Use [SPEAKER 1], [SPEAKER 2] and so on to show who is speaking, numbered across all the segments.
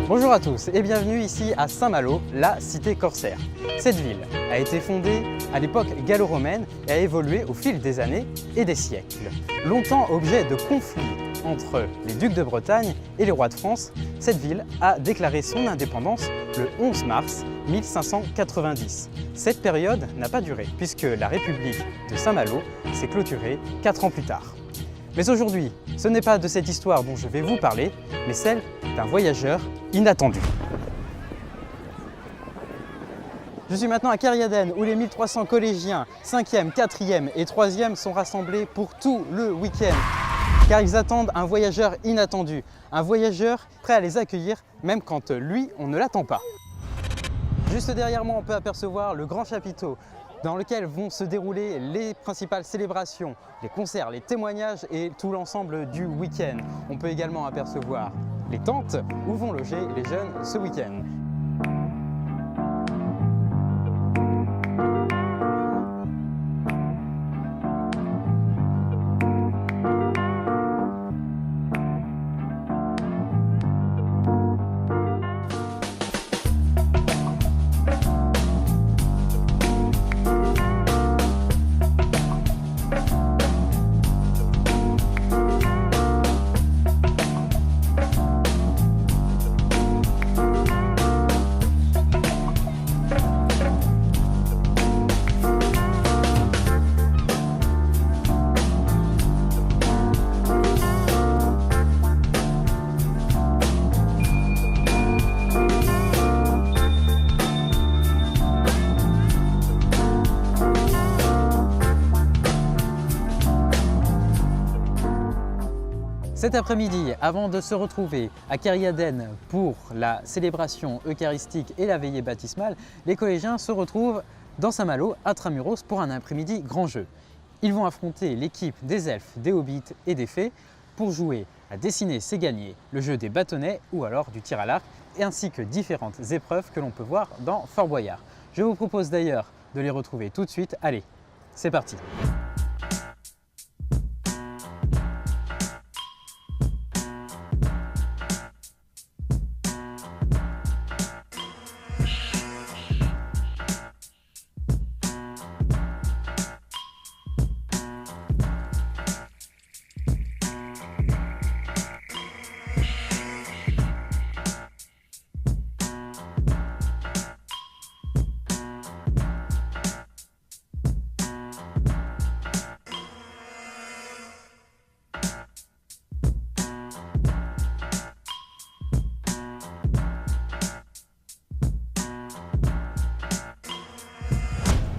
[SPEAKER 1] Bonjour à tous et bienvenue ici à Saint-Malo, la cité corsaire. Cette ville a été fondée à l'époque gallo-romaine et a évolué au fil des années et des siècles. Longtemps objet de conflits entre les ducs de Bretagne et les rois de France, cette ville a déclaré son indépendance le 11 mars 1590. Cette période n'a pas duré puisque la République de Saint-Malo s'est clôturée 4 ans plus tard. Mais aujourd'hui, ce n'est pas de cette histoire dont je vais vous parler, mais celle d'un voyageur inattendu. Je suis maintenant à Kériaden où les 1300 collégiens 5e, 4e et 3e sont rassemblés pour tout le week-end. Car ils attendent un voyageur inattendu, un voyageur prêt à les accueillir même quand lui, on ne l'attend pas. Juste derrière moi, on peut apercevoir le grand chapiteau dans lequel vont se dérouler les principales célébrations, les concerts, les témoignages et tout l'ensemble du week-end. On peut également apercevoir les tentes où vont loger les jeunes ce week-end. Cet après-midi, avant de se retrouver à Kériaden pour la célébration eucharistique et la veillée baptismale, les collégiens se retrouvent dans Saint-Malo, Intramuros, pour un après-midi grand jeu. Ils vont affronter l'équipe des elfes, des hobbits et des fées pour jouer à dessiner c'est gagner, le jeu des bâtonnets ou alors du tir à l'arc, ainsi que différentes épreuves que l'on peut voir dans Fort Boyard. Je vous propose d'ailleurs de les retrouver tout de suite. Allez, c'est parti!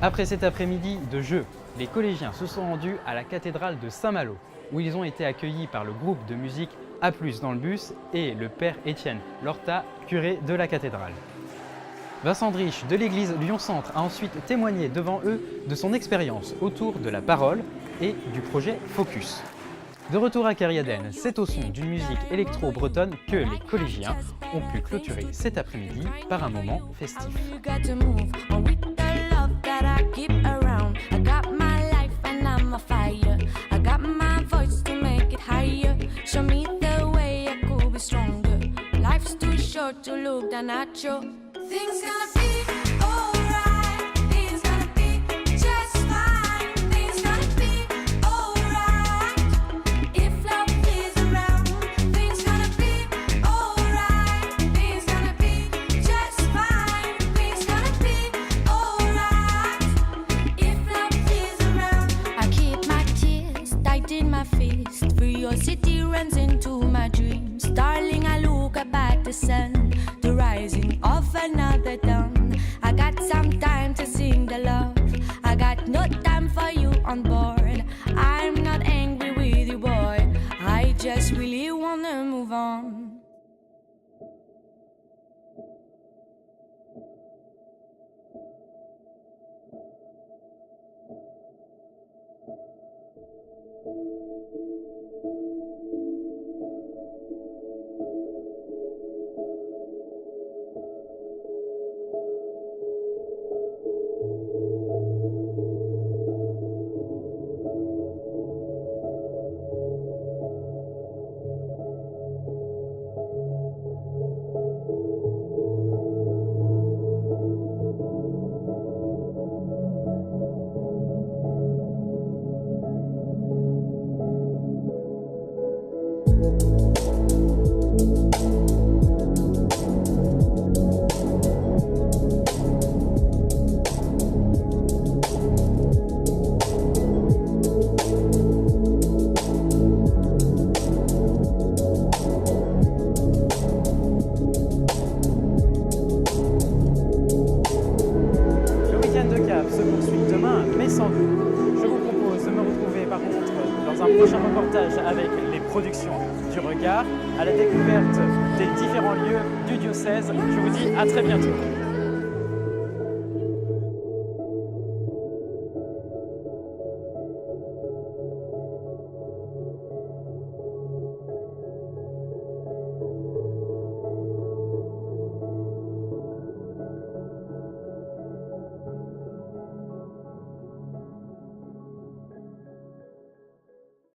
[SPEAKER 1] Après cet après-midi de jeu, les collégiens se sont rendus à la cathédrale de Saint-Malo, où ils ont été accueillis par le groupe de musique A+ dans le bus et le père Étienne Lorta, curé de la cathédrale. Vincent Drich de l'église Lyon-Centre a ensuite témoigné devant eux de son expérience autour de la parole et du projet Focus. De retour à Kériaden, c'est au son d'une musique électro-bretonne que les collégiens ont pu clôturer cet après-midi par un moment festif. Keep around. I got my life and I'm a fire. I got my voice to make it higher. Show me the way I could be stronger. Life's too short to look down at you. Things gonna be alright. Things gonna be just fine. Things gonna be alright. If love is around. Things gonna be alright. Things gonna be just fine. Things gonna be alright. In my fist, curiosity runs into my dreams. Darling, I look up at the sun, the rising of another dawn. I got some time to sing the love. I got no time for you on board. I'm not angry with you, boy. I just really wanna move on. parler sans doute. Je vous propose de me retrouver par contre dans un prochain reportage avec les productions du regard, à la découverte des différents lieux du diocèse. Je vous dis à très bientôt.